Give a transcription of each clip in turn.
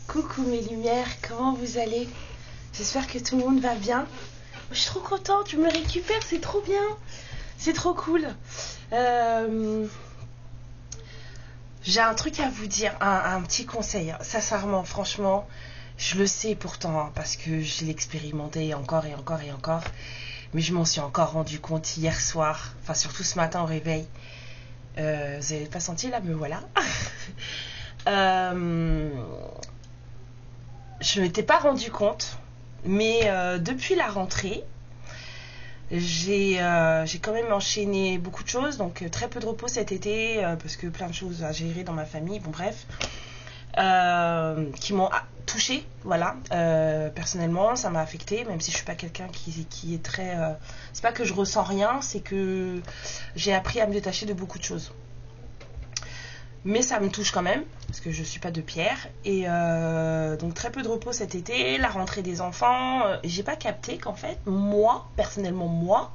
Coucou mes lumières, comment vous allez? J'espère que tout le monde va bien. Je suis trop contente, tu me récupères, c'est trop bien. C'est trop cool. J'ai un truc à vous dire, un petit conseil. Sincèrement, franchement, je le sais pourtant, hein, parce que je l'ai expérimenté encore et encore et encore. Mais je m'en suis encore rendu compte hier soir, enfin surtout ce matin au réveil. Vous n'avez pas senti là, me voilà. Je ne m'étais pas rendu compte, mais depuis la rentrée, j'ai quand même enchaîné beaucoup de choses, donc très peu de repos cet été, parce que plein de choses à gérer dans ma famille, bon bref, qui m'ont touchée, voilà, personnellement, ça m'a affectée, même si je suis pas quelqu'un qui est très... c'est pas que je ressens rien, c'est que j'ai appris à me détacher de beaucoup de choses. Mais ça me touche quand même, parce que je suis pas de pierre. Et donc très peu de repos cet été, la rentrée des enfants. J'ai pas capté qu'en fait, moi, personnellement,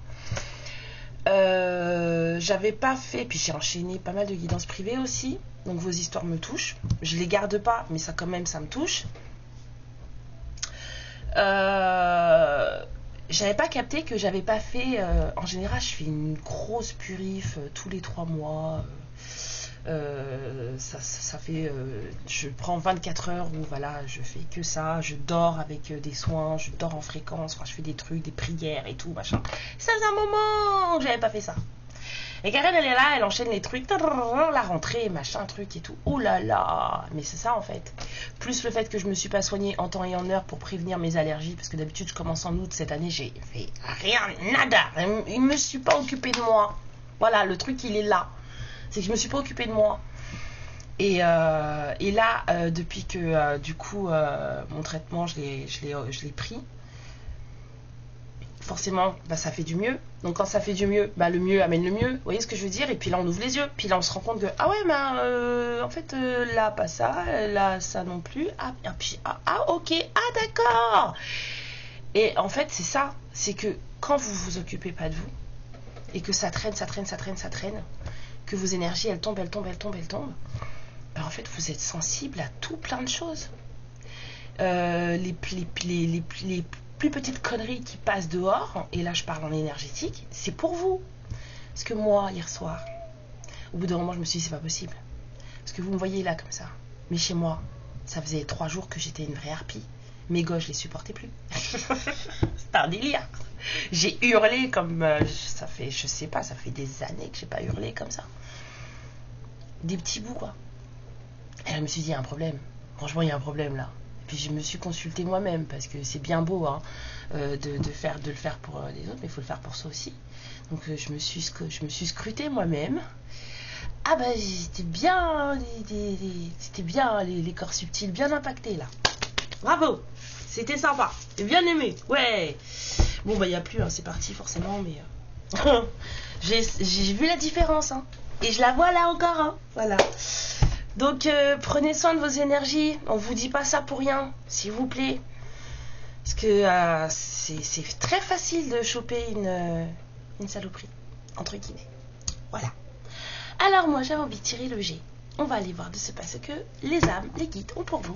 j'avais pas fait, puis j'ai enchaîné pas mal de guidances privées aussi. Donc vos histoires me touchent. Je les garde pas, mais ça quand même, ça me touche. J'avais pas capté que j'avais pas fait... en général, je fais une grosse purif tous les 3 mois. Ça fait je prends 24 heures où voilà, je fais que ça, je dors avec des soins, je dors en fréquence, enfin, je fais des trucs, des prières et tout machin. Ça faisait un moment que j'avais pas fait ça. Et Karen, elle est là, elle enchaîne les trucs, la rentrée, machin, truc et tout. Oh là là, mais c'est ça en fait. Plus le fait que je me suis pas soignée en temps et en heure pour prévenir mes allergies, parce que d'habitude je commence en août, cette année j'ai fait rien, nada. Je me suis pas occupée de moi. Voilà, le truc il est là. C'est que je me suis pas occupée de moi. Et là, depuis que du coup mon traitement je l'ai pris, forcément ça fait du mieux. Donc quand ça fait du mieux, le mieux amène le mieux. Vous voyez ce que je veux dire? Et puis là on ouvre les yeux. Puis là on se rend compte que ah ouais en fait là pas ça, là ça non plus. Puis ok, d'accord. Et en fait c'est ça, c'est que quand vous vous occupez pas de vous et que ça traîne, que vos énergies elles tombent, en fait vous êtes sensible à tout plein de choses. Les plus petites conneries qui passent dehors, et là je parle en énergétique, c'est pour vous. Parce que moi hier soir, au bout d'un moment je me suis dit c'est pas possible, parce que vous me voyez là comme ça, mais chez moi ça faisait 3 jours que j'étais une vraie harpie. Mes gosses je les supportais plus. C'est un délire. J'ai hurlé comme ça fait, je sais pas, ça fait des années que j'ai pas hurlé comme ça. Des petits bouts quoi. Et je me suis dit il y a un problème. Franchement il y a un problème là. Et puis je me suis consultée moi-même, parce que c'est bien beau hein, de le faire pour les autres, mais il faut le faire pour soi aussi. Donc je me suis scrutée moi-même. Ah c'était bien les corps subtils bien impactés là. Bravo, c'était sympa, j'ai bien aimé, ouais. Bon il n'y a plus, hein, c'est parti forcément, mais j'ai vu la différence hein. Et je la vois là encore hein. Voilà. Donc prenez soin de vos énergies, on vous dit pas ça pour rien, s'il vous plaît. Parce que c'est très facile de choper une saloperie, entre guillemets. Voilà. Alors moi j'avais envie de tirer le G. On va aller voir de ce pas ce que les âmes, les guides ont pour vous.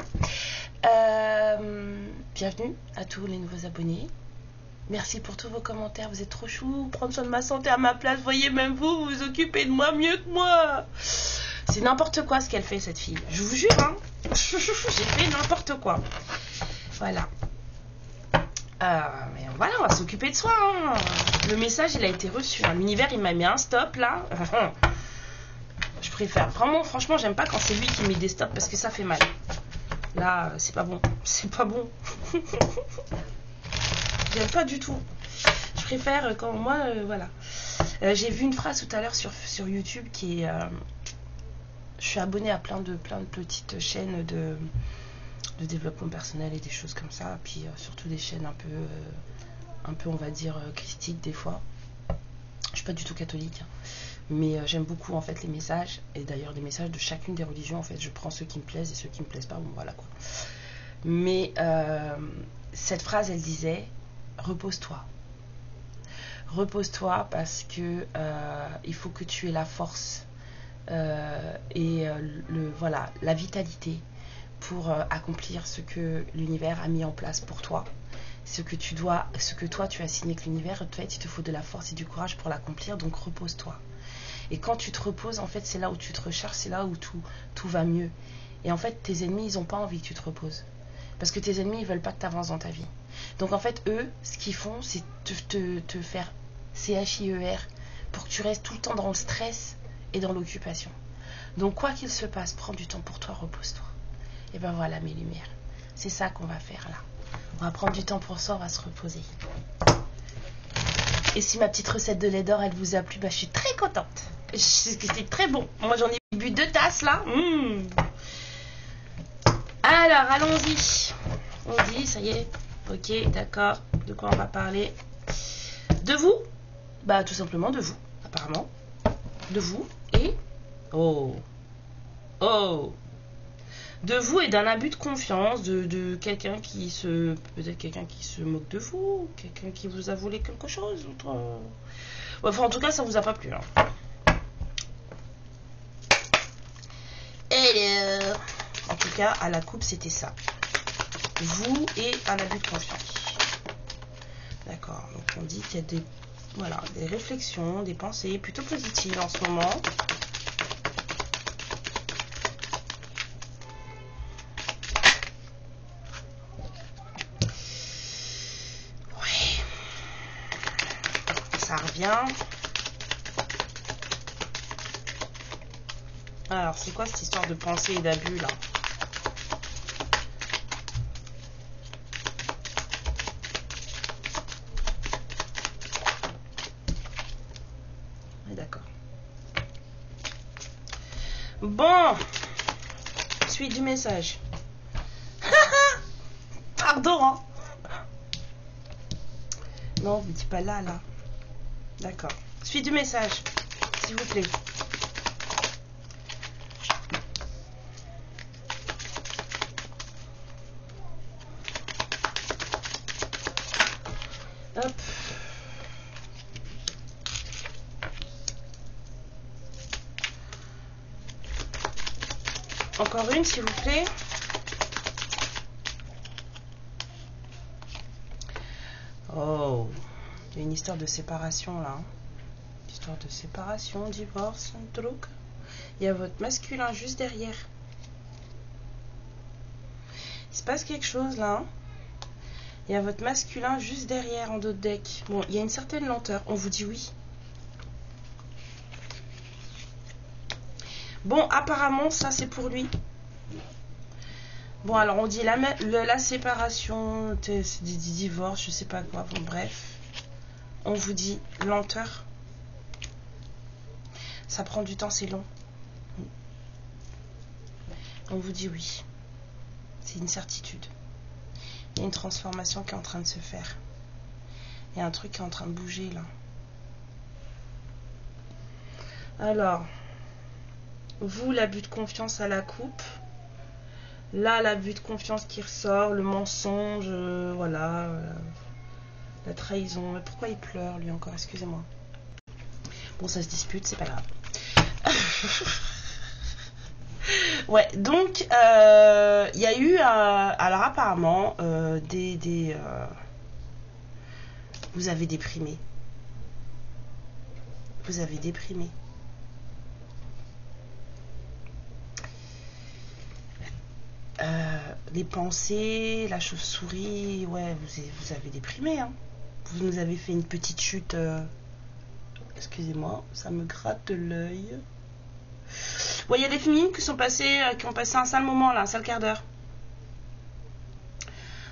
Bienvenue à tous les nouveaux abonnés. Merci pour tous vos commentaires, vous êtes trop chou. Prendre soin de ma santé à ma place, voyez, même vous vous occupez de moi mieux que moi. C'est n'importe quoi ce qu'elle fait cette fille, je vous jure hein. J'ai fait n'importe quoi. Voilà. Mais voilà, on va s'occuper de soi hein. Le message il a été reçu hein. L'univers il m'a mis un stop là. Je préfère vraiment, franchement j'aime pas quand c'est lui qui met des stops, parce que ça fait mal. Là c'est pas bon. C'est pas bon. J'aime pas du tout. Je préfère quand moi voilà. J'ai vu une phrase tout à l'heure sur YouTube qui est je suis abonnée à plein de petites chaînes de développement personnel et des choses comme ça, puis surtout des chaînes un peu on va dire christiques des fois. Je suis pas du tout catholique hein, mais j'aime beaucoup en fait les messages, et d'ailleurs les messages de chacune des religions en fait, je prends ceux qui me plaisent et ceux qui me plaisent pas, bon voilà quoi. Mais cette phrase elle disait repose-toi repose-toi parce que il faut que tu aies la force voilà, la vitalité pour accomplir ce que l'univers a mis en place pour toi. Ce que toi tu as signé que l'univers te fait, il te faut de la force et du courage pour l'accomplir, donc repose-toi. Et quand tu te reposes, en fait, c'est là où tu te recharges, c'est là où tout va mieux. Et en fait, tes ennemis, ils n'ont pas envie que tu te reposes. Parce que tes ennemis, ils veulent pas que tu avances dans ta vie. Donc en fait, eux, ce qu'ils font, c'est te faire CHIER pour que tu restes tout le temps dans le stress et dans l'occupation. Donc quoi qu'il se passe, prends du temps pour toi, repose-toi. Et ben voilà mes lumières. C'est ça qu'on va faire là. On va prendre du temps pour soi, on va se reposer. Et si ma petite recette de lait d'or, elle vous a plu, bah, je suis très contente. C'était très bon. Moi, j'en ai bu 2 tasses, là. Alors, allons-y. On dit, ça y est. Ok, d'accord. De quoi on va parler? De vous? Bah, tout simplement de vous, apparemment. De vous et... Oh. De vous et d'un abus de confiance, de quelqu'un qui se... Peut-être quelqu'un qui se moque de vous, quelqu'un qui vous a volé quelque chose. Enfin, en tout cas, ça vous a pas plu. Hein. Hello. En tout cas, à la coupe, c'était ça. Vous et un abus de confiance. D'accord. Donc, on dit qu'il y a des réflexions, des pensées plutôt positives en ce moment. Ça revient. Alors, c'est quoi cette histoire de pensée et d'abus là? D'accord. Bon. Suite du message. Pardon, hein. Non, vous ne dites pas là. D'accord. Suite du message, s'il vous plaît. Hop. Encore une, s'il vous plaît. Oh. Il y a une histoire de séparation là. Histoire de séparation, divorce, un truc. Il y a votre masculin juste derrière. Il se passe quelque chose là. Il y a votre masculin juste derrière en dos de deck. Bon, il y a une certaine lenteur. On vous dit oui. Bon, apparemment, ça c'est pour lui. Bon, alors on dit la séparation, c'est des divorces, je sais pas quoi. Bon, bref. On vous dit lenteur. Ça prend du temps, c'est long. On vous dit oui. C'est une certitude. Il y a une transformation qui est en train de se faire. Il y a un truc qui est en train de bouger là. Alors, vous, l'abus de confiance à la coupe. Là, l'abus de confiance qui ressort, le mensonge, voilà. La trahison. Mais pourquoi il pleure lui encore? Excusez-moi. Bon, ça se dispute, c'est pas grave. Ouais, donc il y a eu alors apparemment vous avez déprimé. Vous avez déprimé. Les pensées, la chauve-souris, ouais, vous avez déprimé, hein. Vous nous avez fait une petite chute. Excusez-moi, ça me gratte de l'œil. Ouais, il y a des féminines qui ont passé un sale moment là, un sale quart d'heure.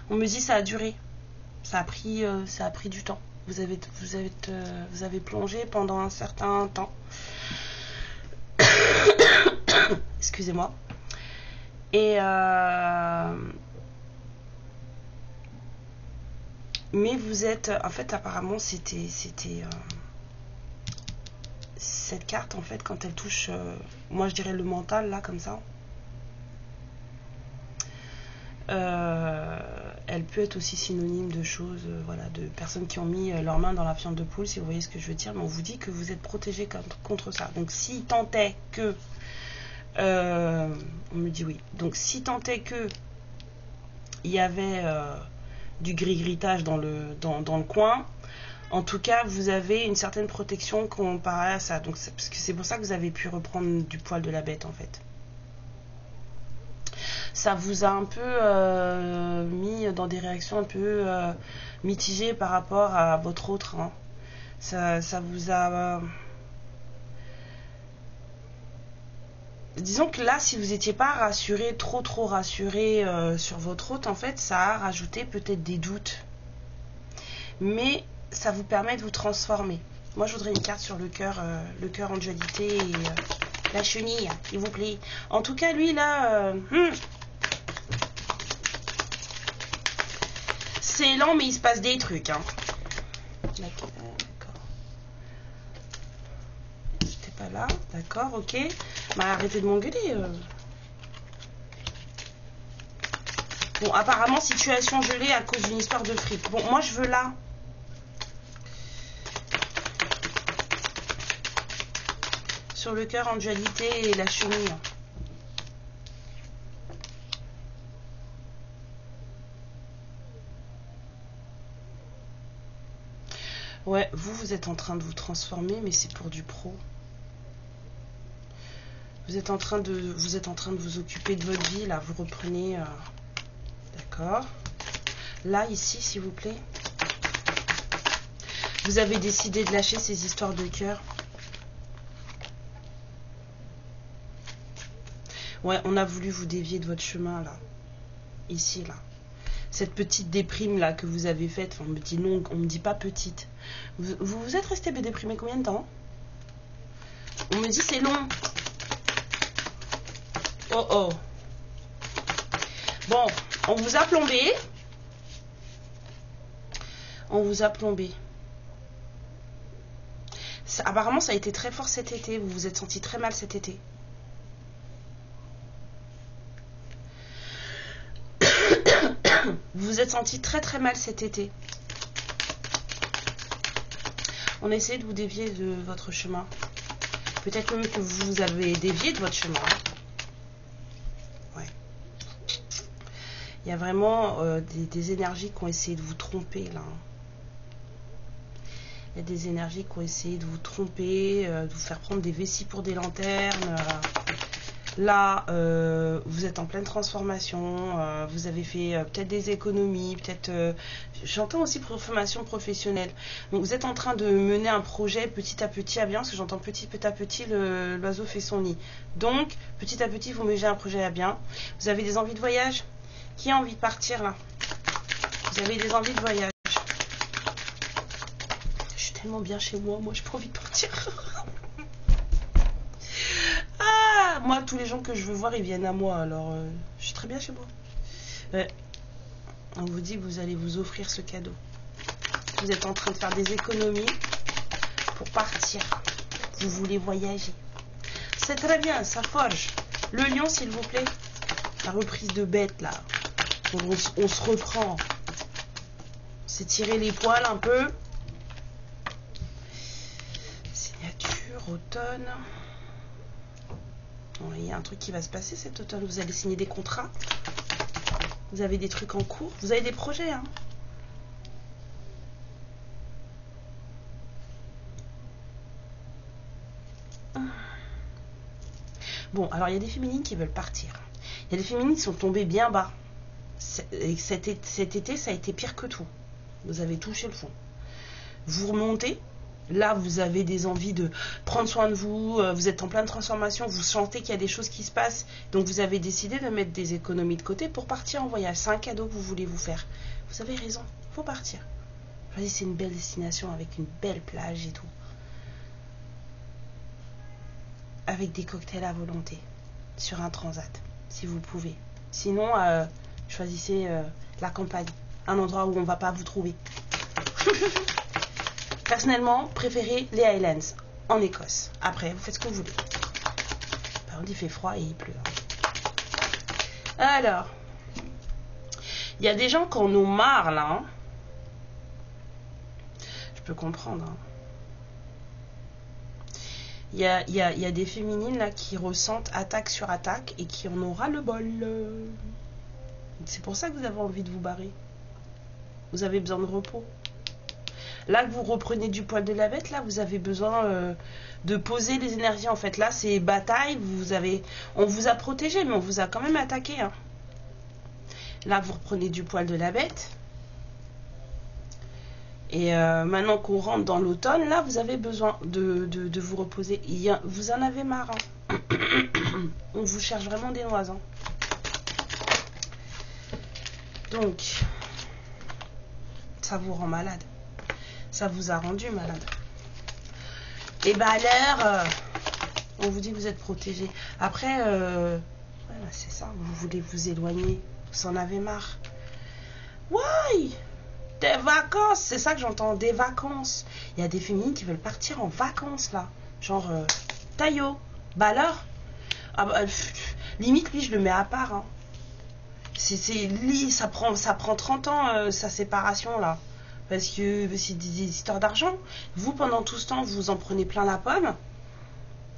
On me dit ça a duré. Ça a pris du temps. Vous avez plongé pendant un certain temps. Excusez-moi. Et mais vous êtes, en fait, apparemment, c'était cette carte, en fait, quand elle touche, moi je dirais le mental, là, comme ça, elle peut être aussi synonyme de choses, voilà, de personnes qui ont mis leurs mains dans la fiente de poule, si vous voyez ce que je veux dire. Mais on vous dit que vous êtes protégé contre ça. Donc si tant est que... on me dit oui. Donc si tant est que il y avait du gris-gritage dans le coin, en tout cas, vous avez une certaine protection comparée à ça. Donc, parce que c'est pour ça que vous avez pu reprendre du poil de la bête, en fait. Ça vous a un peu mis dans des réactions un peu mitigées par rapport à votre autre. Hein. Ça vous a... disons que là, si vous n'étiez pas rassuré, trop rassuré sur votre hôte, en fait, ça a rajouté peut-être des doutes. Mais ça vous permet de vous transformer. Moi, je voudrais une carte sur le cœur en dualité et la chenille, s'il vous plaît. En tout cas, lui, là, c'est lent, mais il se passe des trucs. Hein. D'accord. J'étais pas là. D'accord, ok. Bah, arrêtez de m'engueuler. Bon, apparemment, situation gelée à cause d'une histoire de fric. Bon, moi, je veux là. Sur le cœur en dualité et la chenille. Ouais, vous êtes en train de vous transformer, mais c'est pour du pro. Vous êtes en train de vous occuper de votre vie, là. Vous reprenez... D'accord. Là, ici, s'il vous plaît. Vous avez décidé de lâcher ces histoires de cœur. Ouais, on a voulu vous dévier de votre chemin, là. Ici, là. Cette petite déprime, là, que vous avez faite. Enfin, on me dit non, on me dit pas petite. Vous êtes resté déprimé combien de temps? On me dit c'est long. Oh, oh. Bon, on vous a plombé. On vous a plombé. Apparemment, ça a été très fort cet été. Vous vous êtes senti très mal cet été. Vous vous êtes senti très mal cet été. On a essayé de vous dévier de votre chemin. Peut-être même que vous avez dévié de votre chemin. Ouais. Il y a vraiment des énergies qui ont essayé de vous tromper là. Il y a des énergies qui ont essayé de vous tromper, de vous faire prendre des vessies pour des lanternes. Là, vous êtes en pleine transformation, vous avez fait peut-être des économies, peut-être... j'entends aussi formation professionnelle. Donc, vous êtes en train de mener un projet petit à petit à bien, parce que j'entends petit à petit, l'oiseau fait son nid. Donc, petit à petit, vous menez un projet à bien. Vous avez des envies de voyage? Qui a envie de partir, là? Vous avez des envies de voyage? Je suis tellement bien chez moi, j'ai pas envie de partir. Moi, tous les gens que je veux voir, ils viennent à moi. Alors, je suis très bien chez moi. On vous dit que vous allez vous offrir ce cadeau. Vous êtes en train de faire des économies pour partir. Vous voulez voyager. C'est très bien, ça forge. Le lion, s'il vous plaît. La reprise de bête, là. On se reprend. C'est tirer les poils un peu. Signature, automne. Il y a un truc qui va se passer cet automne. Vous allez signer des contrats. Vous avez des trucs en cours. Vous avez des projets. Hein. Bon, alors il y a des féminines qui veulent partir. Il y a des féminines qui sont tombées bien bas. Cet été, ça a été pire que tout. Vous avez touché le fond. Vous remontez. Là, vous avez des envies de prendre soin de vous, vous êtes en pleine transformation, vous sentez qu'il y a des choses qui se passent, donc vous avez décidé de mettre des économies de côté pour partir en voyage. C'est un cadeau que vous voulez vous faire. Vous avez raison, il faut partir. Choisissez une belle destination avec une belle plage et tout. Avec des cocktails à volonté, sur un transat, si vous pouvez. Sinon, choisissez la campagne, un endroit où on ne va pas vous trouver. Personnellement, préférez les Highlands, en Écosse. Après, vous faites ce que vous voulez. Par contre, il fait froid et il pleut. Alors, Il y a des gens qui en ont marre, là. Hein. Je peux comprendre. Hein. Il y a des féminines, là, qui ressentent attaque sur attaque et qui en aura le bol. C'est pour ça que vous avez envie de vous barrer. Vous avez besoin de repos. Là que vous reprenez du poil de la bête, là, vous avez besoin de poser les énergies, en fait. Là, c'est bataille. On vous a protégé, mais on vous a quand même attaqué. Hein. Là, vous reprenez du poil de la bête. Et maintenant qu'on rentre dans l'automne, là, vous avez besoin de vous reposer. Vous en avez marre. Hein. On vous cherche vraiment des noises. Hein. Donc, ça vous rend malade. Ça vous a rendu malade. Et bah à l'heure, on vous dit que vous êtes protégé. Après, voilà, c'est ça. Vous voulez vous éloigner. Vous en avez marre. Why? Des vacances, c'est ça que j'entends, des vacances. Il y a des féminines qui veulent partir en vacances, là. Genre, Taillot. Bah alors limite, lui, je le mets à part. Hein. Ça prend 30 ans, sa séparation, là. Parce que c'est des histoires d'argent. Vous, pendant tout ce temps, vous en prenez plein la pomme.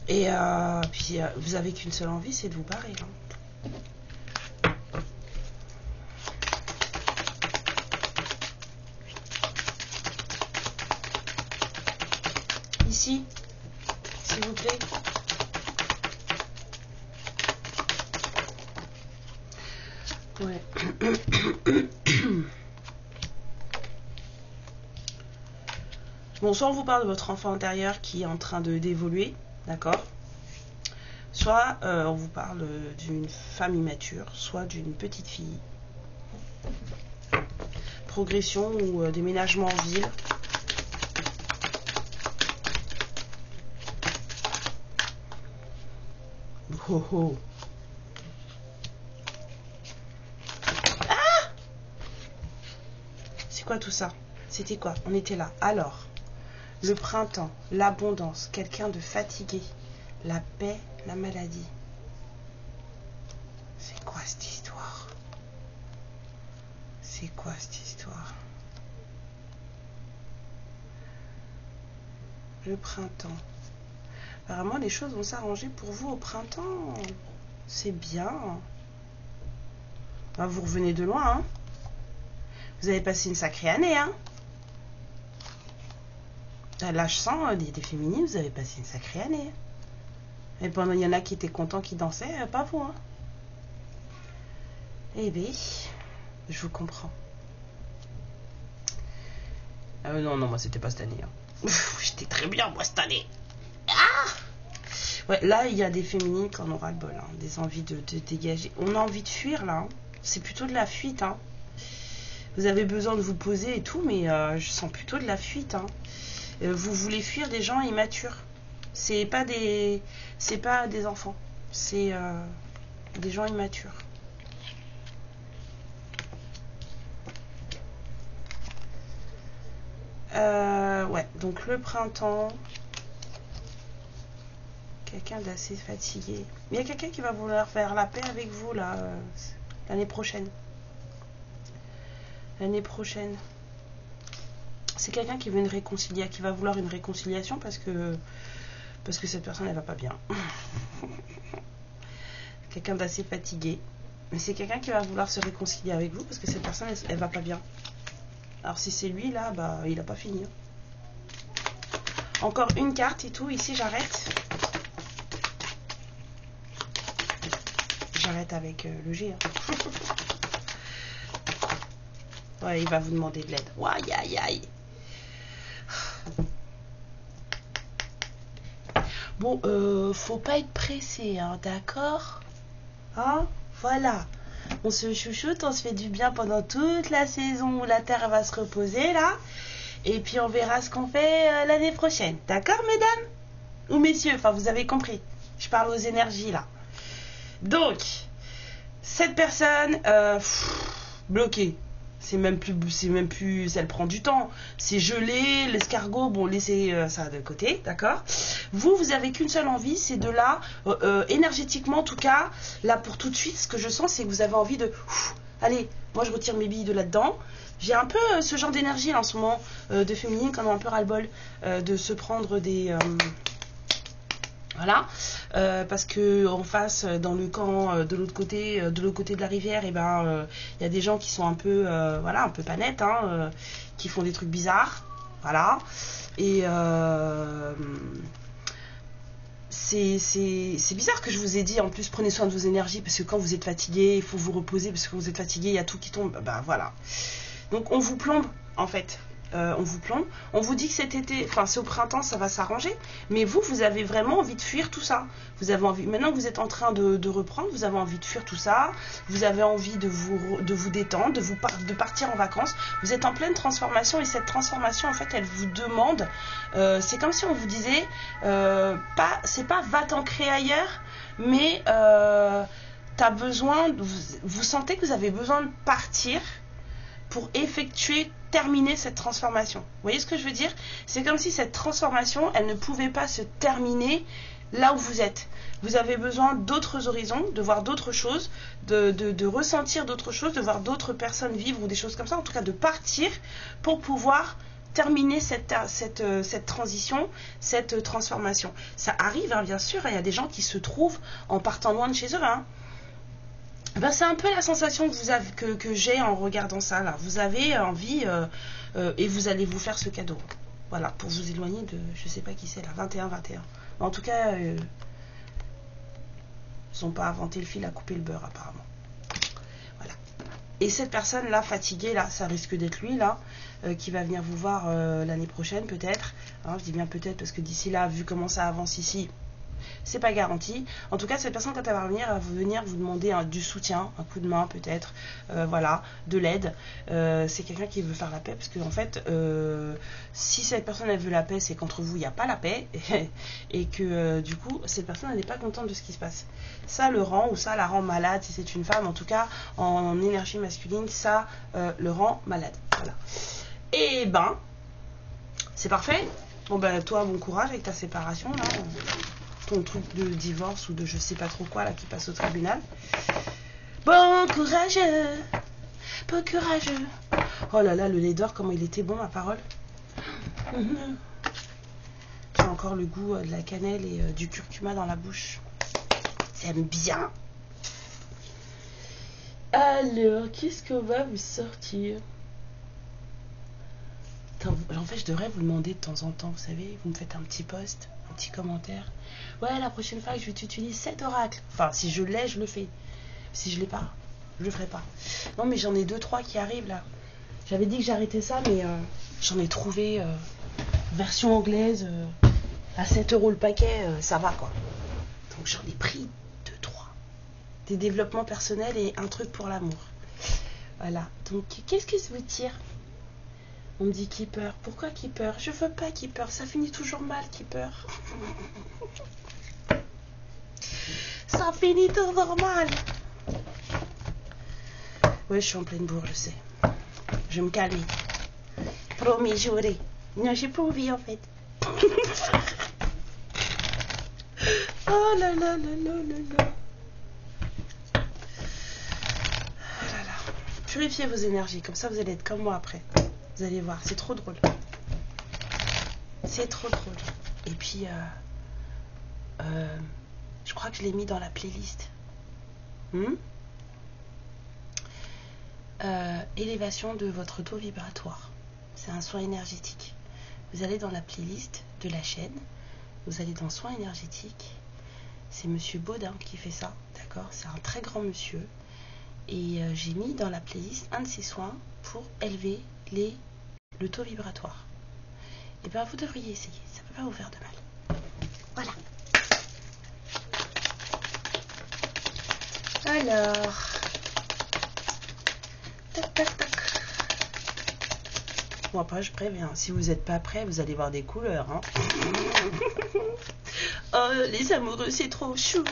Et puis, vous avez qu'une seule envie, c'est de vous barrer. Hein. Ici, s'il vous plaît. Ouais. Bon, soit on vous parle de votre enfant intérieur qui est en train d'évoluer, d'accord? Soit on vous parle d'une femme immature, soit d'une petite fille. Progression ou déménagement en ville. Oh oh. Ah! C'est quoi tout ça? C'était quoi? On était là. Alors, le printemps, l'abondance, quelqu'un de fatigué, la paix, la maladie. C'est quoi cette histoire? C'est quoi cette histoire? Le printemps. Apparemment, les choses vont s'arranger pour vous au printemps. C'est bien. Ah, vous revenez de loin, hein? Vous avez passé une sacrée année, hein? Là, je sens des féminines, vous avez passé une sacrée année. Et pendant, il y en a qui étaient contents, qui dansaient, pas vous, hein? Eh bien, je vous comprends. Non, moi, c'était pas cette année. Hein. J'étais très bien, moi, cette année. Ah! Ouais, là, il y a des féminines qui en aura le bol, hein, des envies de dégager. On a envie de fuir, là. Hein. C'est plutôt de la fuite, hein. Vous avez besoin de vous poser et tout, mais je sens plutôt de la fuite, hein. Vous voulez fuir des gens immatures. C'est pas des enfants. C'est des gens immatures. Ouais, donc le printemps. Quelqu'un d'assez fatigué. Mais il y a quelqu'un qui va vouloir faire la paix avec vous, là, l'année prochaine. L'année prochaine. C'est quelqu'un qui veut une réconciliation, qui va vouloir une réconciliation parce que cette personne, elle va pas bien. Quelqu'un d'assez fatigué. Mais c'est quelqu'un qui va vouloir se réconcilier avec vous parce que cette personne, elle va pas bien. Alors si c'est lui, là, bah, il a pas fini. Encore une carte et tout. Ici, j'arrête. J'arrête avec le G. Hein. Ouais, il va vous demander de l'aide. Aïe, aïe, aïe. Bon, faut pas être pressé, hein, d'accord? Hein? Voilà. On se chouchoute, on se fait du bien pendant toute la saison où la terre va se reposer, là. Et puis on verra ce qu'on fait l'année prochaine. D'accord, mesdames? Ou messieurs, enfin, vous avez compris. Je parle aux énergies, là. Donc, cette personne, bloquée. C'est même plus, elle prend du temps. C'est gelé, l'escargot, bon, laissez ça de côté, d'accord? Vous avez qu'une seule envie, c'est de là, énergétiquement en tout cas, là pour tout de suite, ce que je sens, c'est que vous avez envie de allez, moi je retire mes billes de là-dedans. J'ai un peu ce genre d'énergie en ce moment, de féminine, qu'on a un peu ras-le-bol de se prendre des... voilà, parce que en face, dans le camp de l'autre côté de la rivière, et ben, y a des gens qui sont un peu, voilà, un peu pas nets, hein, qui font des trucs bizarres, voilà, et c'est bizarre que je vous ai dit, en plus, prenez soin de vos énergies, parce que quand vous êtes fatigué, il faut vous reposer, parce que quand vous êtes fatigué, il y a tout qui tombe, ben voilà. Donc on vous plombe, en fait. On vous plombe. On vous dit que cet été, enfin c'est au printemps, ça va s'arranger. Mais vous avez vraiment envie de fuir tout ça. Vous avez envie, maintenant que vous êtes en train de reprendre, vous avez envie de fuir tout ça. Vous avez envie de vous détendre, de partir en vacances. Vous êtes en pleine transformation et cette transformation, en fait, elle vous demande. C'est comme si on vous disait, c'est pas va t'ancrer ailleurs, mais t'as besoin, vous sentez que vous avez besoin de partir pour terminer cette transformation. Vous voyez ce que je veux dire? C'est comme si cette transformation, elle ne pouvait pas se terminer là où vous êtes. Vous avez besoin d'autres horizons, de voir d'autres choses, de ressentir d'autres choses, de voir d'autres personnes vivre ou des choses comme ça, en tout cas de partir pour pouvoir terminer cette transition, cette transformation. Ça arrive, hein, bien sûr, il y a des gens qui se trouvent en partant loin de chez eux, hein. Ben, c'est un peu la sensation que j'ai en regardant ça là. Vous avez envie et vous allez vous faire ce cadeau. Voilà, pour vous éloigner de, je sais pas qui c'est là, 21. En tout cas, ils n'ont pas inventé le fil à couper le beurre apparemment. Voilà. Et cette personne là, fatiguée là, ça risque d'être lui là, qui va venir vous voir l'année prochaine peut-être. Hein, je dis bien peut-être parce que d'ici là, vu comment ça avance ici, c'est pas garanti. En tout cas, cette personne, quand elle va venir, elle va venir vous demander du soutien, un coup de main peut-être, voilà, de l'aide. C'est quelqu'un qui veut faire la paix, parce que en fait, si cette personne elle veut la paix, c'est qu'entre vous il n'y a pas la paix, et que du coup, cette personne elle n'est pas contente de ce qui se passe. Ça le rend, ou ça la rend malade, si c'est une femme, en tout cas, en énergie masculine, ça le rend malade. Voilà. Et ben, c'est parfait. Bon ben, toi, bon courage avec ta séparation, là. Ton truc de divorce ou de je sais pas trop quoi là qui passe au tribunal. Bon courageux, bon courageux. Oh là là, le lait d'or, comment il était bon, ma parole. J'ai encore le goût de la cannelle et du curcuma dans la bouche. J'aime bien. Alors, qu'est-ce qu'on va vous sortir? En fait, je devrais vous demander de temps en temps, vous savez, vous me faites un petit post, un petit commentaire. Ouais, la prochaine fois que je vais t'utiliser cet oracle. Enfin, si je l'ai, je le fais. Si je l'ai pas, je le ferai pas. Non, mais j'en ai 2-3 qui arrivent là. J'avais dit que j'arrêtais ça, mais j'en ai trouvé version anglaise à 7 € le paquet, ça va quoi. Donc j'en ai pris 2-3. Des développements personnels et un truc pour l'amour. Voilà. Donc, qu'est-ce que ça vous tire? On me dit Keeper. Pourquoi Keeper? Je veux pas Keeper. Ça finit toujours mal, Keeper. Ça finit toujours mal. Ouais, je suis en pleine bourre, je sais. Je vais me calmer. Promis, juré. Non, j'ai pas envie, en fait. Oh là là là là là là. Oh là là. Purifiez vos énergies. Comme ça, vous allez être comme moi après. Vous allez voir, c'est trop drôle. C'est trop drôle. Et puis, je crois que je l'ai mis dans la playlist. Élévation de votre taux vibratoire. C'est un soin énergétique. Vous allez dans la playlist de la chaîne. Vous allez dans soins énergétiques. C'est monsieur Baudin qui fait ça. D'accord? C'est un très grand monsieur. Et j'ai mis dans la playlist un de ses soins pour élever le taux vibratoire. Et bien vous devriez essayer, ça peut pas vous faire de mal. Voilà. Alors, tac tac tac. Bon après je préviens, si vous n'êtes pas prêts, vous allez voir des couleurs. Hein. Oh les amoureux, c'est trop chou.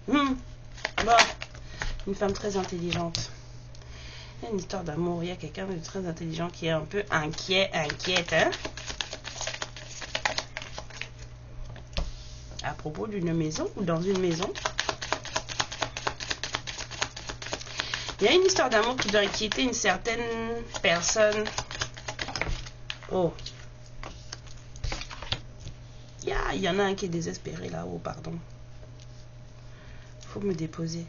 Bon. Une femme très intelligente. Il y a une histoire d'amour. Il y a quelqu'un de très intelligent qui est un peu inquiète, hein. propos d'une maison ou dans une maison. Il y a une histoire d'amour qui doit inquiéter une certaine personne. Oh. Il y en a un qui est désespéré là-haut, pardon. Faut me déposer.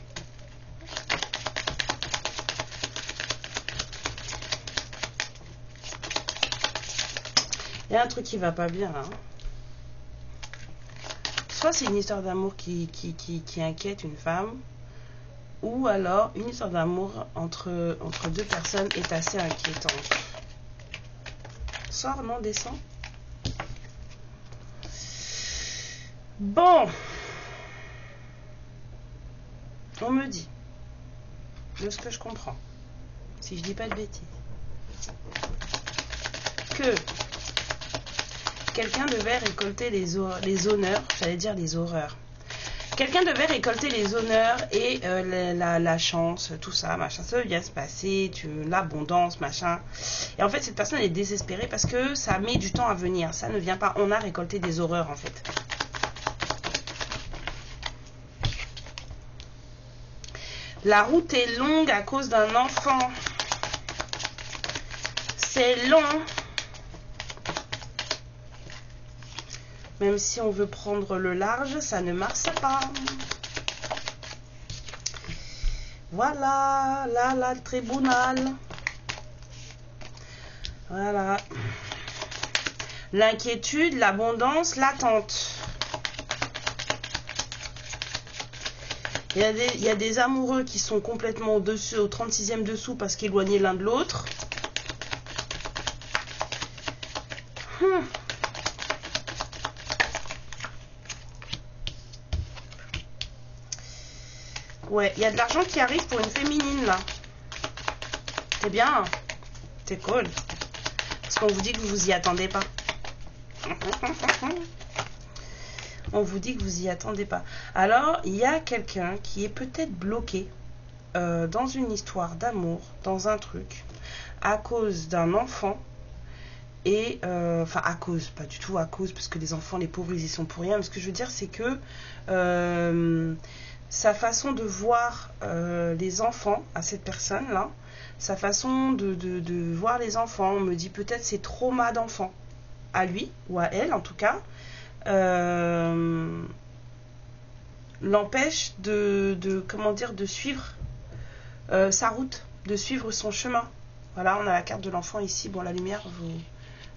Il y a un truc qui va pas bien là. Soit c'est une histoire d'amour qui inquiète une femme, ou alors une histoire d'amour entre deux personnes est assez inquiétante. Sors, non, descends. Bon. On me dit, de ce que je comprends, si je dis pas de bêtises, que quelqu'un devait récolter les honneurs, j'allais dire les horreurs. Quelqu'un devait récolter les honneurs et la chance, tout ça, machin, ça va bien se passer, l'abondance, machin. Et en fait, cette personne est désespérée parce que ça met du temps à venir, ça ne vient pas. On a récolté des horreurs, en fait. La route est longue à cause d'un enfant. C'est long. Même si on veut prendre le large, ça ne marche pas. Voilà, là, le tribunal. Voilà. L'inquiétude, l'abondance, l'attente. Il y a des amoureux qui sont complètement au-dessus, au 36e dessous parce qu'éloignés l'un de l'autre. Ouais, il y a de l'argent qui arrive pour une féminine là. C'est bien. C'est cool. Parce qu'on vous dit que vous vous y attendez pas. On vous dit que vous y attendez pas. Alors, il y a quelqu'un qui est peut-être bloqué dans une histoire d'amour, dans un truc, à cause d'un enfant. Et, enfin, à cause, pas du tout à cause, parce que les enfants, les pauvres, ils y sont pour rien. Mais ce que je veux dire, c'est que sa façon de voir les enfants à cette personne-là, sa façon de voir les enfants, on me dit peut-être ses traumas d'enfant, à lui, ou à elle en tout cas, l'empêche comment dire, de suivre sa route, de suivre son chemin. Voilà, on a la carte de l'enfant ici. Bon, la lumière,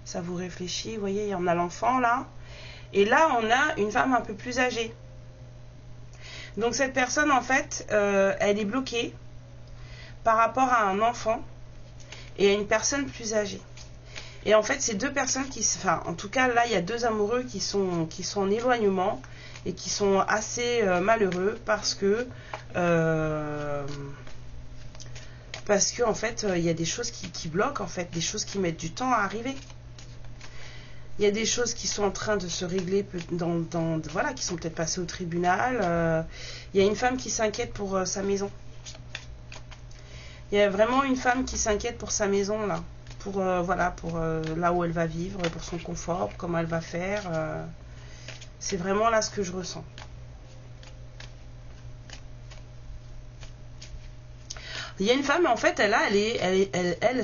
ça vous réfléchit. Vous voyez, on a l'enfant là. Et là, on a une femme un peu plus âgée. Donc, cette personne, en fait, elle est bloquée par rapport à un enfant et à une personne plus âgée. Et en fait, ces deux personnes enfin, en tout cas, là, il y a deux amoureux qui sont en éloignement et qui sont assez malheureux parce que en fait, il y a des choses qui bloquent, en fait, des choses qui mettent du temps à arriver. Il y a des choses qui sont en train de se régler, voilà, qui sont peut-être passées au tribunal. Il y a une femme qui s'inquiète pour sa maison. Il y a vraiment une femme qui s'inquiète pour sa maison, là. Voilà, pour là où elle va vivre, pour son confort, comment elle va faire. C'est vraiment là ce que je ressens. Il y a une femme, en fait, elle,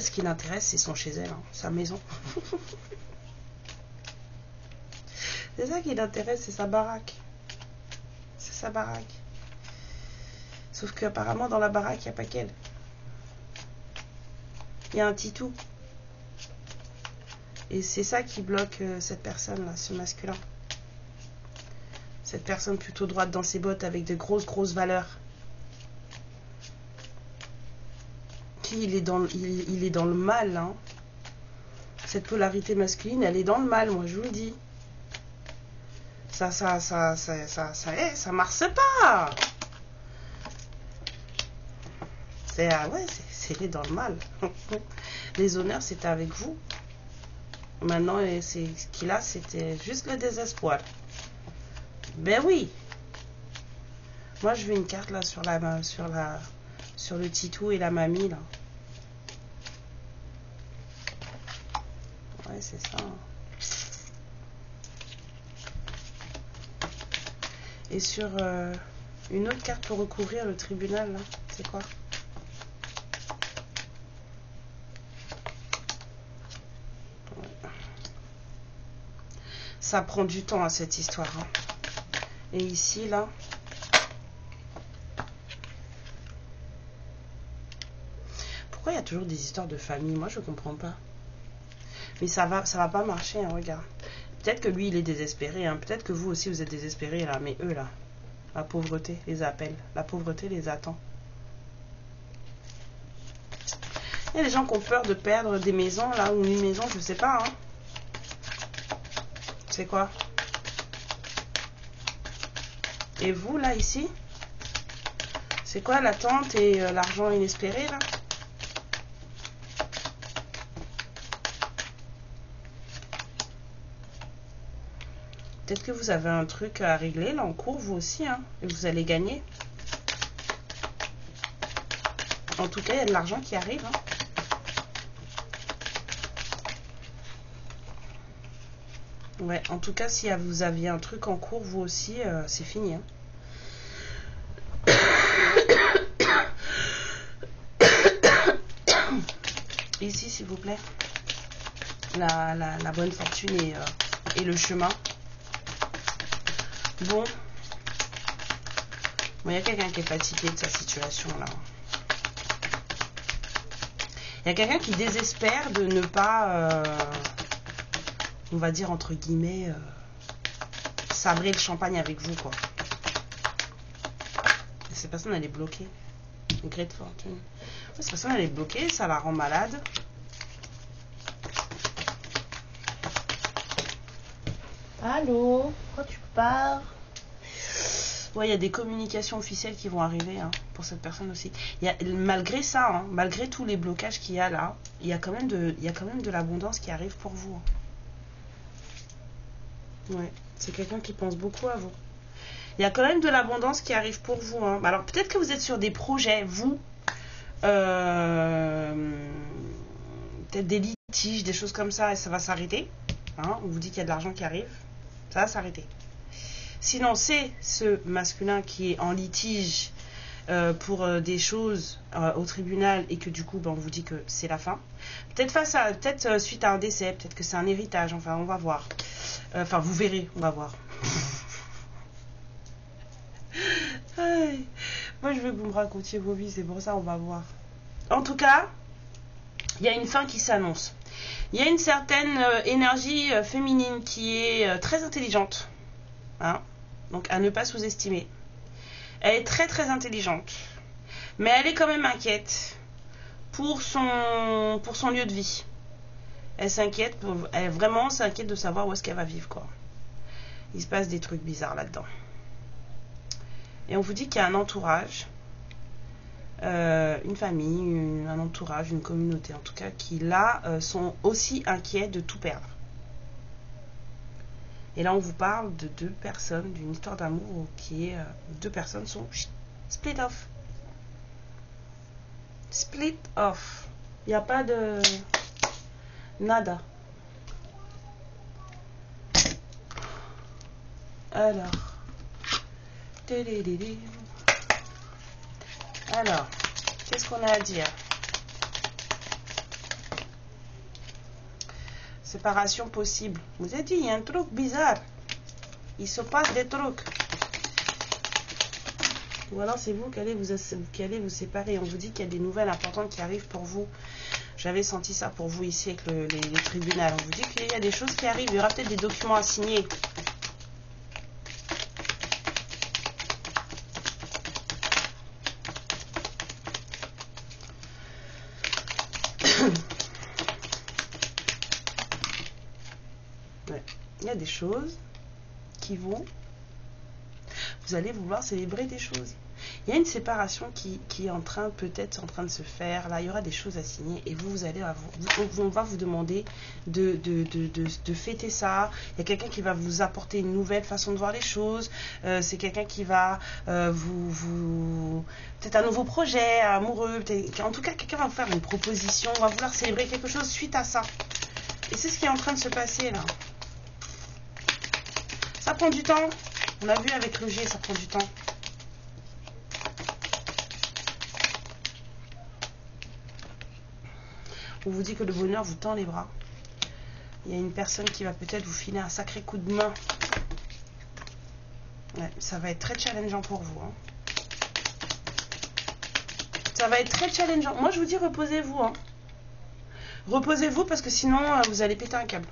ce qui l'intéresse, c'est son chez elle, hein, sa maison. C'est ça qui l'intéresse, c'est sa baraque. C'est sa baraque. Sauf qu'apparemment, dans la baraque, il n'y a pas qu'elle. Il y a un titou. Et c'est ça qui bloque cette personne-là, ce masculin. Cette personne plutôt droite dans ses bottes avec de grosses valeurs. Il est dans le mal. Hein. Cette polarité masculine, elle est dans le mal, moi je vous le dis. Ça marche pas. C'est elle est dans le mal. Les honneurs, c'était avec vous. Maintenant, ce qu'il a, c'était juste le désespoir. Ben oui. Moi, je veux une carte là sur le titou et la mamie là. Ouais, c'est ça. Et sur une autre carte pour recouvrir le tribunal, là, c'est quoi? Ça prend du temps à cette histoire. Hein. Et ici, là. Pourquoi il y a toujours des histoires de famille? Moi, je comprends pas. Mais ça va pas marcher, hein, regarde. Peut-être que lui, il est désespéré. Hein. Peut-être que vous aussi, vous êtes désespérés, là. Mais eux, là, la pauvreté les appelle. La pauvreté les attend. Il y a des gens qui ont peur de perdre des maisons, là, ou une maison, je sais pas. Hein. C'est quoi? Et vous, là, ici? C'est quoi l'attente et l'argent inespéré, là? Peut-être que vous avez un truc à régler, là, en cours, vous aussi, hein, et vous allez gagner. En tout cas, il y a de l'argent qui arrive, hein. Ouais, en tout cas, si vous aviez un truc en cours, vous aussi, c'est fini, hein. Ici, s'il vous plaît, la bonne fortune et le chemin. Bon, il y a quelqu'un qui est fatigué de sa situation, là. Il y a quelqu'un qui désespère de ne pas, on va dire, entre guillemets, sabrer le champagne avec vous, quoi. Et cette personne, elle est bloquée. Une gré de fortune. Cette personne, elle est bloquée, ça la rend malade. Allô? Pourquoi tu pars? Ouais, il y a des communications officielles qui vont arriver, hein, pour cette personne aussi. Malgré ça, hein, malgré tous les blocages qu'il y a là, il y a quand même de l'abondance qui arrive pour vous. Hein. Ouais, c'est quelqu'un qui pense beaucoup à vous. Il y a quand même de l'abondance qui arrive pour vous. Hein. Alors peut-être que vous êtes sur des projets, vous, peut-être des litiges, des choses comme ça, et ça va s'arrêter. Hein, on vous dit qu'il y a de l'argent qui arrive, ça va s'arrêter. Sinon, c'est ce masculin qui est en litige pour des choses au tribunal et que du coup, ben, on vous dit que c'est la fin. Peut-être suite à un décès, peut-être que c'est un héritage, enfin, on va voir. Enfin, vous verrez, on va voir. Moi, je veux que vous me racontiez vos vies, c'est pour ça, on va voir. En tout cas, il y a une fin qui s'annonce. Il y a une certaine énergie féminine qui est très intelligente. Hein, donc à ne pas sous-estimer. Elle est très très intelligente, mais elle est quand même inquiète pour son lieu de vie. Elle s'inquiète, elle vraiment s'inquiète de savoir où est-ce qu'elle va vivre, quoi. Il se passe des trucs bizarres là-dedans. Et on vous dit qu'il y a un entourage, une famille, un entourage, une communauté en tout cas, qui là sont aussi inquiets de tout perdre. Et là, on vous parle de deux personnes, d'une histoire d'amour qui est... deux personnes sont split off. Split off. Il n'y a pas de... nada. Alors. Alors, qu'est-ce qu'on a à dire? Séparation possible. Vous avez dit, il y a un truc bizarre. Il se passe des trucs. Ou alors c'est vous qui allez vous séparer. On vous dit qu'il y a des nouvelles importantes qui arrivent pour vous. J'avais senti ça pour vous ici avec les tribunaux. On vous dit qu'il y a des choses qui arrivent. Il y aura peut-être des documents à signer. Il y a des choses qui vont... Vous allez vouloir célébrer des choses. Il y a une séparation qui est peut-être en train de se faire. Là, il y aura des choses à signer. Et vous allez... On va vous demander de fêter ça. Il y a quelqu'un qui va vous apporter une nouvelle façon de voir les choses. C'est quelqu'un qui va peut-être un nouveau projet amoureux. En tout cas, quelqu'un va vous faire une proposition. On va vouloir célébrer quelque chose suite à ça. Et c'est ce qui est en train de se passer là. Ça prend du temps, On a vu avec le G, ça prend du temps. On vous dit que le bonheur vous tend les bras. Il y a une personne qui va peut-être vous filer un sacré coup de main. Ouais, ça va être très challengeant pour vous. Hein. Ça va être très challengeant. Moi, je vous dis, reposez-vous. Hein. Reposez-vous parce que sinon, vous allez péter un câble.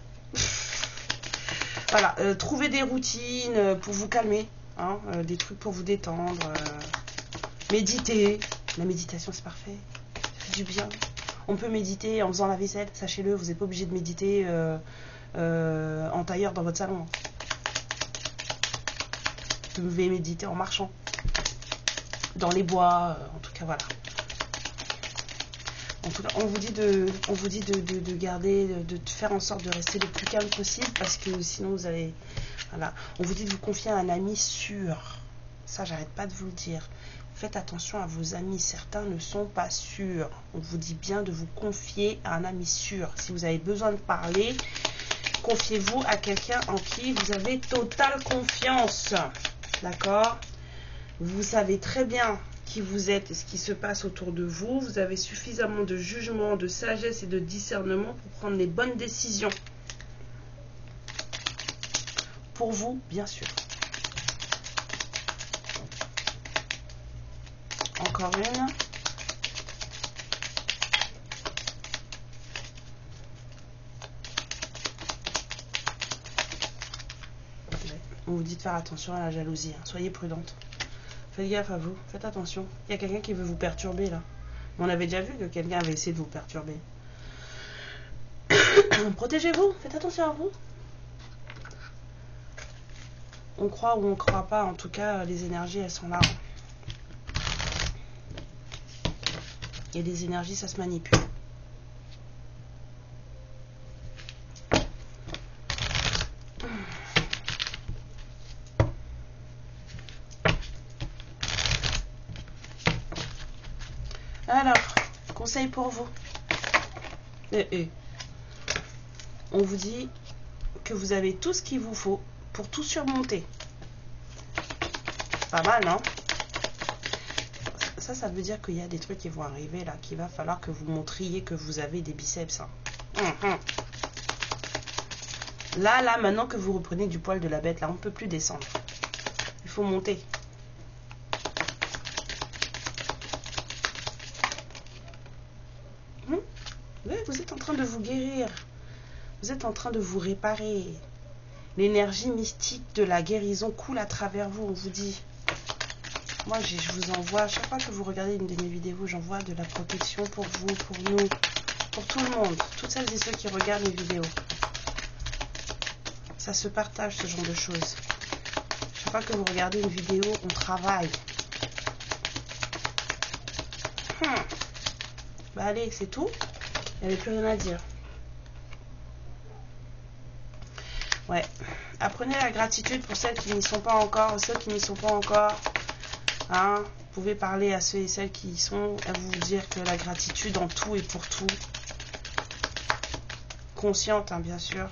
Voilà, trouvez des routines pour vous calmer. Hein, des trucs pour vous détendre. Méditer. La méditation, c'est parfait. Ça fait du bien. On peut méditer en faisant la vaisselle, sachez-le, vous n'êtes pas obligé de méditer en tailleur dans votre salon. Vous pouvez méditer en marchant, dans les bois, en tout cas, voilà. En tout cas, on vous dit de garder, de faire en sorte de rester le plus calme possible, parce que sinon vous allez... Voilà. On vous dit de vous confier à un ami sûr. Ça, j'arrête pas de vous le dire. Faites attention à vos amis, certains ne sont pas sûrs. On vous dit bien de vous confier à un ami sûr. Si vous avez besoin de parler, confiez-vous à quelqu'un en qui vous avez totale confiance. D'accord? Vous savez très bien qui vous êtes et ce qui se passe autour de vous. Vous avez suffisamment de jugement, de sagesse et de discernement pour prendre les bonnes décisions. Pour vous, bien sûr. Encore une. On vous dit de faire attention à la jalousie. Hein. Soyez prudente. Faites gaffe à vous. Faites attention. Il y a quelqu'un qui veut vous perturber là. On avait déjà vu que quelqu'un avait essayé de vous perturber. Protégez-vous. Faites attention à vous. On croit ou on ne croit pas. En tout cas, les énergies, elles sont là. Et les énergies, ça se manipule. Alors, conseil pour vous. On vous dit que vous avez tout ce qu'il vous faut pour tout surmonter. Pas mal, non? Ça veut dire qu'il y a des trucs qui vont arriver là, qu'il va falloir que vous montriez que vous avez des biceps. Hein. Là, maintenant que vous reprenez du poil de la bête, là, on ne peut plus descendre. Il faut monter. Oui, vous êtes en train de vous guérir. Vous êtes en train de vous réparer. L'énergie mystique de la guérison coule à travers vous, on vous dit. Moi, je vous envoie, chaque fois que vous regardez une de mes vidéos, j'envoie de la protection pour vous, pour nous, pour tout le monde. Toutes celles et ceux qui regardent mes vidéos. Ça se partage, ce genre de choses. Chaque fois que vous regardez une vidéo, on travaille. Bah allez, c'est tout. Il n'y avait plus rien à dire. Ouais. Apprenez la gratitude pour celles qui n'y sont pas encore, ceux qui n'y sont pas encore. Hein, vous pouvez parler à ceux et celles qui y sont, à vous dire que la gratitude en tout et pour tout. Consciente, hein, bien sûr.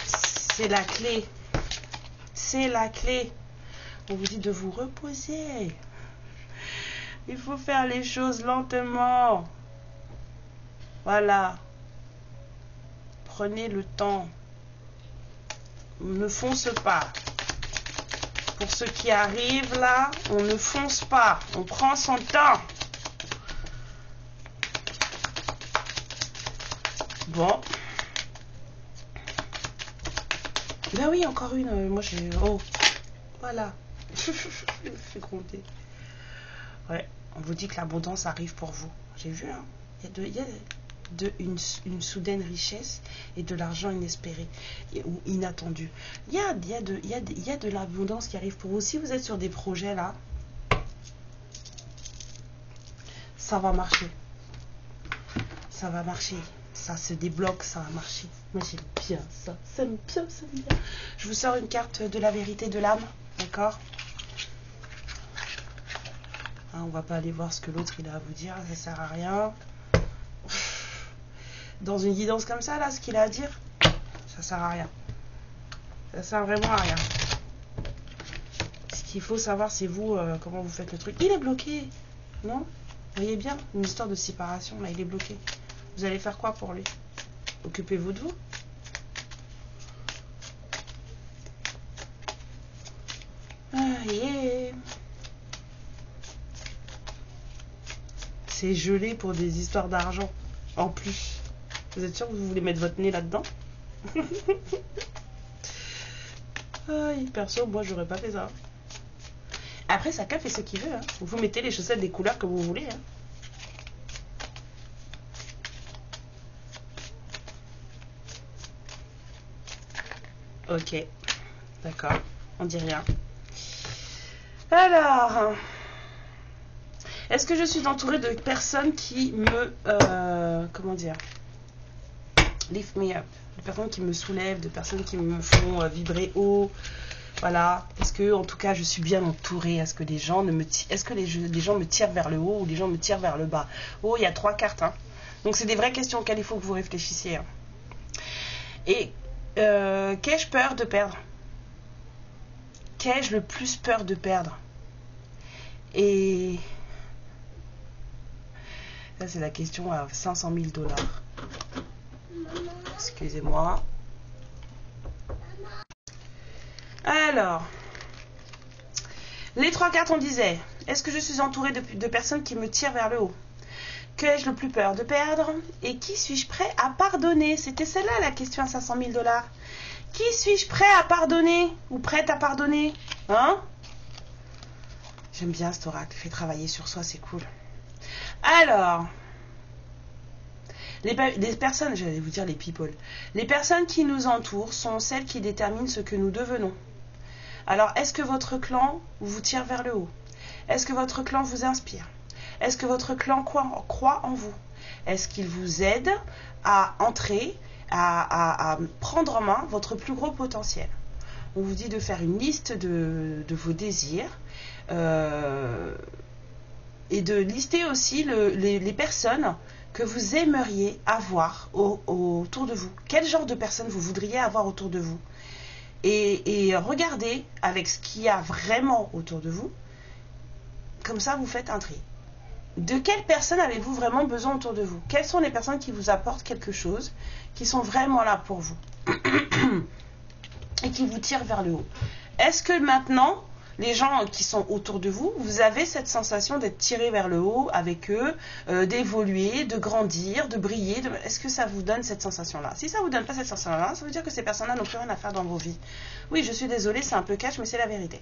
C'est la clé. C'est la clé. On vous dit de vous reposer. Il faut faire les choses lentement. Voilà. Prenez le temps. Ne fonce pas. Pour ceux qui arrivent là, on ne fonce pas. On prend son temps. Bon. Ben oui, encore une. Moi, j'ai... Oh. Voilà. Je me fais gronder. Ouais. On vous dit que l'abondance arrive pour vous. J'ai vu, hein. Il y a une soudaine richesse et de l'argent inespéré ou inattendu. Il y a de l'abondance qui arrive pour vous. Si vous êtes sur des projets là, ça va marcher. Ça va marcher. Ça se débloque, ça va marcher. Moi j'aime bien ça. Ça me bien, ça me bien. Je vous sors une carte de la vérité de l'âme. D'accord? Hein, on va pas aller voir ce que l'autre il a à vous dire. Ça sert à rien. Dans une guidance comme ça, là, ce qu'il a à dire, ça sert à rien. Ça sert vraiment à rien. qu'il faut savoir, c'est vous, comment vous faites le truc. Il est bloqué, non? Vous voyez bien, une histoire de séparation, là, il est bloqué. Vous allez faire quoi pour lui? Occupez-vous de vous. Ah, yeah. C'est gelé pour des histoires d'argent. En plus. Vous êtes sûr que vous voulez mettre votre nez là-dedans? Perso, moi, j'aurais pas fait ça. Après, chacun fait ce qu'il veut. Hein. Vous mettez les chaussettes des couleurs que vous voulez. Hein. Ok. D'accord. On dit rien. Alors... Est-ce que je suis entourée de personnes qui me... comment dire? Lift me up. De personnes qui me soulèvent, de personnes qui me font vibrer haut. Voilà. Est-ce que, en tout cas, je suis bien entourée? Est-ce que les gens est-ce que les gens me tirent vers le haut ou les gens me tirent vers le bas? Oh, il y a 3 cartes. Hein. Donc, c'est des vraies questions auxquelles il faut que vous réfléchissiez. Hein. Et qu'ai-je peur de perdre? Qu'ai-je le plus peur de perdre? Et... ça, c'est la question à 500 000 $. Excusez-moi. Alors, les 3 cartes, on disait, est-ce que je suis entourée de personnes qui me tirent vers le haut? Qu'ai-je le plus peur de perdre? Et qui suis-je prêt à pardonner? C'était celle-là la question à 500 000 $. Qui suis-je prêt à pardonner? Ou prête à pardonner? Hein? J'aime bien cet oracle, fait travailler sur soi, c'est cool. Alors, les personnes, j'allais vous dire les people, les personnes qui nous entourent sont celles qui déterminent ce que nous devenons. Alors, est-ce que votre clan vous tire vers le haut? Est-ce que votre clan vous inspire? Est-ce que votre clan croit en vous? Est-ce qu'il vous aide à entrer, à prendre en main votre plus gros potentiel? On vous dit de faire une liste de vos désirs et de lister aussi les personnes que vous aimeriez avoir autour de vous. Quel genre de personnes vous voudriez avoir autour de vous? Et regardez avec ce qu'il y a vraiment autour de vous. Comme ça, vous faites un tri. De quelles personnes avez-vous vraiment besoin autour de vous? Quelles sont les personnes qui vous apportent quelque chose, qui sont vraiment là pour vous et qui vous tirent vers le haut? Est-ce que maintenant, les gens qui sont autour de vous, vous avez cette sensation d'être tiré vers le haut avec eux, d'évoluer, de grandir, de briller? Est-ce que ça vous donne cette sensation-là? Si ça ne vous donne pas cette sensation-là, ça veut dire que ces personnes-là n'ont plus rien à faire dans vos vies. Oui, je suis désolée, c'est un peu cash, mais c'est la vérité.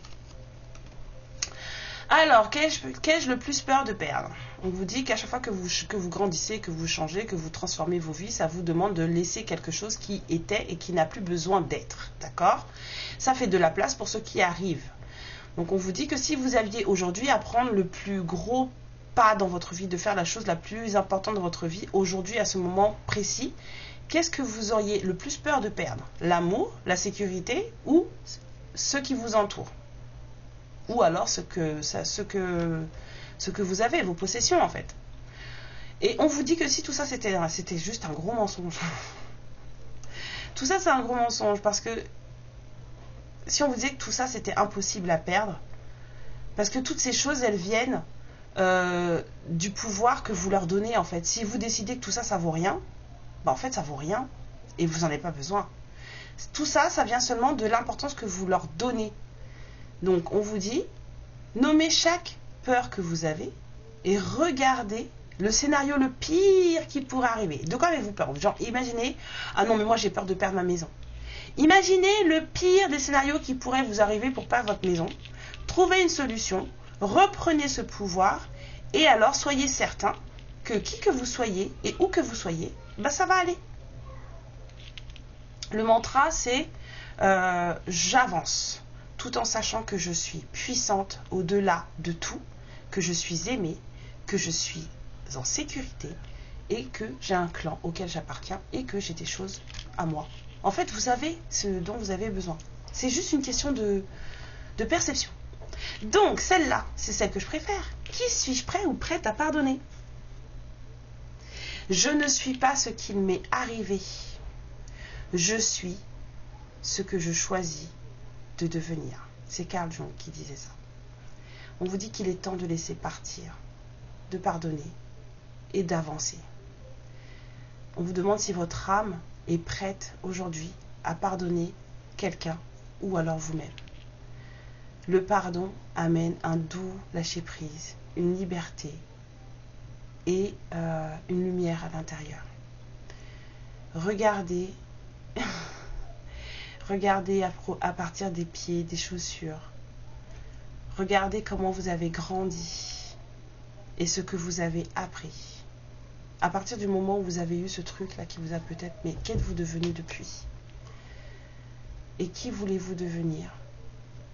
Alors, qu'ai-je le plus peur de perdre? On vous dit qu'à chaque fois que vous grandissez, que vous changez, que vous transformez vos vies, ça vous demande de laisser quelque chose qui était et qui n'a plus besoin d'être. D'accord? Ça fait de la place pour ceux qui arrivent. Donc, on vous dit que si vous aviez aujourd'hui à prendre le plus gros pas dans votre vie, de faire la chose la plus importante dans votre vie, aujourd'hui, à ce moment précis, qu'est-ce que vous auriez le plus peur de perdre? L'amour, la sécurité ou ceux qui vous entourent? Ou alors ce que vous avez, vos possessions en fait. Et on vous dit que si tout ça c'était juste un gros mensonge. Tout ça c'est un gros mensonge parce que si on vous disait que tout ça c'était impossible à perdre, parce que toutes ces choses elles viennent du pouvoir que vous leur donnez en fait. Si vous décidez que tout ça ça vaut rien, bah en fait ça vaut rien et vous n'en avez pas besoin. Tout ça, ça vient seulement de l'importance que vous leur donnez. Donc, on vous dit, nommez chaque peur que vous avez et regardez le scénario le pire qui pourrait arriver. De quoi avez-vous peur? Genre, imaginez, ah non, mais moi j'ai peur de perdre ma maison. Imaginez le pire des scénarios qui pourraient vous arriver pour perdre votre maison. Trouvez une solution, reprenez ce pouvoir et alors soyez certain que qui que vous soyez et où que vous soyez, ben ça va aller. Le mantra, c'est j'avance. Tout en sachant que je suis puissante au-delà de tout, que je suis aimée, que je suis en sécurité et que j'ai un clan auquel j'appartiens et que j'ai des choses à moi. En fait, vous savez ce dont vous avez besoin. C'est juste une question de perception. Donc, celle-là, c'est celle que je préfère. Qui suis-je prêt ou prête à pardonner? Je ne suis pas ce qu'il m'est arrivé. Je suis ce que je choisis de devenir. C'est Carl Jung qui disait ça. On vous dit qu'il est temps de laisser partir, de pardonner et d'avancer. On vous demande si votre âme est prête aujourd'hui à pardonner quelqu'un ou alors vous-même. Le pardon amène un doux lâcher-prise, une liberté et une lumière à l'intérieur. Regardez, regardez à partir des pieds, des chaussures. Regardez comment vous avez grandi et ce que vous avez appris. À partir du moment où vous avez eu ce truc-là qui vous a peut-être... Mais qu'êtes-vous devenu depuis? Et qui voulez-vous devenir?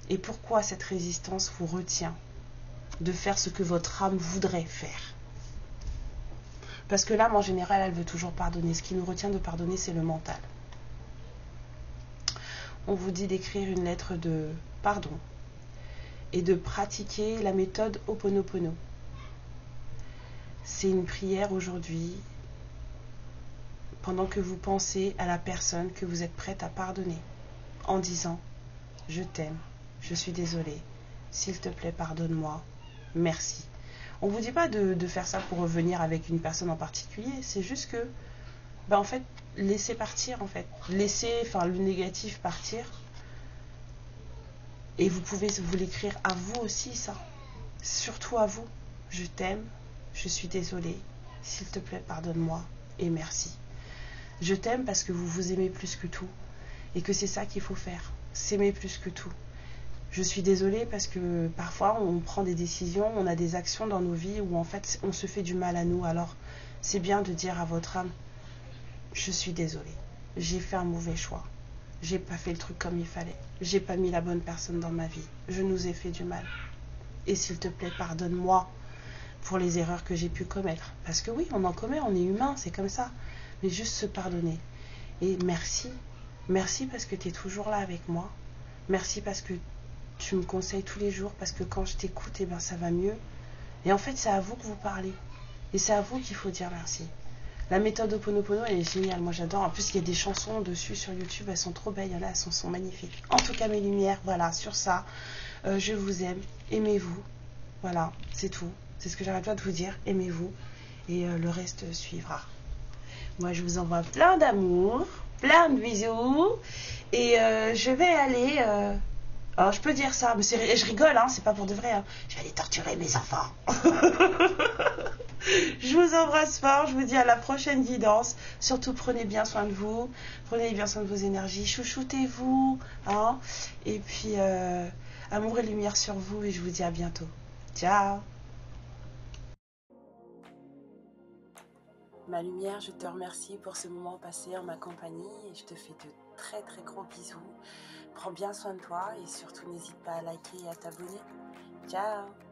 Et pourquoi cette résistance vous retient de faire ce que votre âme voudrait faire? Parce que l'âme, en général, elle veut toujours pardonner. Ce qui nous retient de pardonner, c'est le mental. On vous dit d'écrire une lettre de pardon et de pratiquer la méthode Ho'oponopono. C'est une prière aujourd'hui, pendant que vous pensez à la personne que vous êtes prête à pardonner, en disant « Je t'aime, je suis désolée, s'il te plaît, pardonne-moi, merci ». On ne vous dit pas de faire ça pour revenir avec une personne en particulier, c'est juste que, en fait, laissez partir, en fait. Laissez le négatif partir. Et vous pouvez vous l'écrire à vous aussi, ça. Surtout à vous. Je t'aime, je suis désolée, s'il te plaît, pardonne-moi et merci. Je t'aime parce que vous vous aimez plus que tout. Et que c'est ça qu'il faut faire, s'aimer plus que tout. Je suis désolée parce que parfois on prend des décisions, on a des actions dans nos vies où en fait on se fait du mal à nous. Alors c'est bien de dire à votre âme, je suis désolée, j'ai fait un mauvais choix, j'ai pas fait le truc comme il fallait, j'ai pas mis la bonne personne dans ma vie, je nous ai fait du mal. Et s'il te plaît, pardonne-moi pour les erreurs que j'ai pu commettre. Parce que oui, on en commet, on est humain, c'est comme ça. Mais juste se pardonner. Et merci, merci parce que tu es toujours là avec moi. Merci parce que tu me conseilles tous les jours, parce que quand je t'écoute, ça va mieux. Et en fait, c'est à vous que vous parlez. Et c'est à vous qu'il faut dire merci. La méthode Ho'oponopono, elle est géniale. Moi, j'adore. En plus, il y a des chansons dessus sur YouTube. Elles sont trop belles. Il y en a, elles sont magnifiques. En tout cas, mes lumières, voilà, sur ça. Je vous aime. Aimez-vous. Voilà, c'est tout. C'est ce que j'arrête pas de vous dire. Aimez-vous. Et le reste suivra. Moi, je vous envoie plein d'amour, plein de bisous. Et je vais aller... Alors, je peux dire ça, mais je rigole, hein, c'est pas pour de vrai. Hein. Je vais aller torturer mes enfants. Je vous embrasse fort, je vous dis à la prochaine guidance. Surtout, prenez bien soin de vous, prenez bien soin de vos énergies, chouchoutez-vous. Hein. Et puis, amour et lumière sur vous, et je vous dis à bientôt. Ciao. Ma lumière, je te remercie pour ce moment passé en ma compagnie et je te fais de très très gros bisous. Prends bien soin de toi et surtout n'hésite pas à liker et à t'abonner. Ciao!